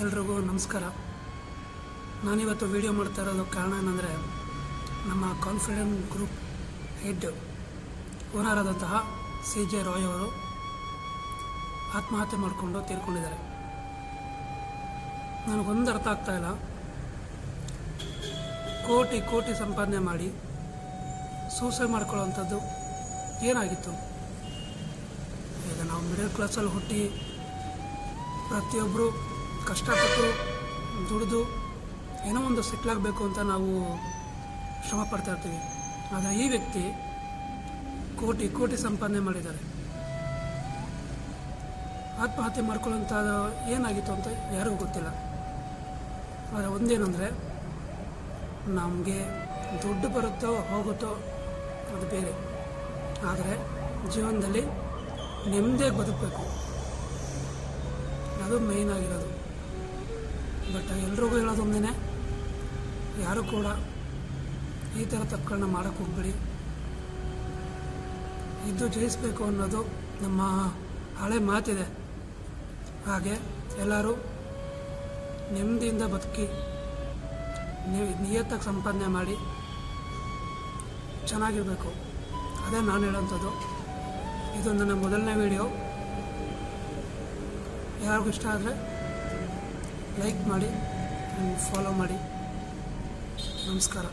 ಎಲ್ರಿಗೂ ನಮಸ್ಕಾರ. ನಾನಿವತ್ತು ವಿಡಿಯೋ ಮಾಡ್ತಾ ಇರೋದು ಕಾರಣ ಏನಂದರೆ, ನಮ್ಮ ಕಾನ್ಫಿಡೆಂಟ್ ಗ್ರೂಪ್ ಹೆಡ್ ಓನರ್ ಆದಂತಹ CJ ರಾಯ್ ಅವರು ಆತ್ಮಹತ್ಯೆ ಮಾಡಿಕೊಂಡು ತೀರ್ಕೊಂಡಿದ್ದಾರೆ. ನನಗೊಂದು ಅರ್ಥ ಆಗ್ತಾ ಇಲ್ಲ. ಕೋಟಿ ಕೋಟಿ ಸಂಪಾದನೆ ಮಾಡಿ ಸೂಸೈಡ್ ಮಾಡ್ಕೊಳ್ಳೋವಂಥದ್ದು ಏನಾಗಿತ್ತು? ಈಗ ನಾವು ಮಿಡಲ್ ಕ್ಲಾಸಲ್ಲಿ ಹುಟ್ಟಿ ಪ್ರತಿಯೊಬ್ಬರು ಕಷ್ಟಪಟ್ಟು ದುಡಿದು ಏನೋ ಒಂದು ಸೆಟ್ಲಾಗಬೇಕು ಅಂತ ನಾವು ಶ್ರಮ ಪಡ್ತಾ ಇರ್ತೀವಿ. ಆದರೆ ಈ ವ್ಯಕ್ತಿ ಕೋಟಿ ಕೋಟಿ ಸಂಪಾದನೆ ಮಾಡಿದ್ದಾರೆ. ಆತ್ಮಹತ್ಯೆ ಮಾಡ್ಕೊಳ್ಳೋಂಥ ಏನಾಗಿತ್ತು ಅಂತ ಯಾರಿಗೂ ಗೊತ್ತಿಲ್ಲ. ಆದರೆ ಒಂದೇನೆಂದರೆ, ನಮಗೆ ದುಡ್ಡು ಬರುತ್ತೋ ಹೋಗುತ್ತೋ ಅದು ಬೇರೆ, ಆದರೆ ಜೀವನದಲ್ಲಿ ನೆಮ್ಮದಿಯಾಗಿ ಬದುಕಬೇಕು, ಅದು ಮೇಯ್ನ್ ಆಗಿರೋದು. ಬಟ್ ಎಲ್ರಿಗೂ ಹೇಳೋದೊಂದೇ, ಯಾರು ಕೂಡ ಈ ಥರ ತಪ್ಪುಗಳನ್ನ ಮಾಡೋಕ್ಕೆ ಹೋಗ್ಬೇಡಿ. ಇದ್ದು ಜಯಿಸಬೇಕು ಅನ್ನೋದು ನಮ್ಮ ಹಳೆ ಮಾತಿದೆ. ಹಾಗೆ ಎಲ್ಲರೂ ನೆಮ್ಮದಿಯಿಂದ ಬದುಕಿ ನಿಯತ್ತಾಗಿ ಸಂಪಾದನೆ ಮಾಡಿ ಚೆನ್ನಾಗಿರಬೇಕು. ಅದೇ ನಾನು ಹೇಳೋಂಥದ್ದು. ಇದು ನನ್ನ ಮೊದಲನೇ ವಿಡಿಯೋ. ಯಾರಿಗೂ ಇಷ್ಟ ಆದರೆ ಲೈಕ್ ಮಾಡಿ, ಫಾಲೋ ಮಾಡಿ. ನಮಸ್ಕಾರ.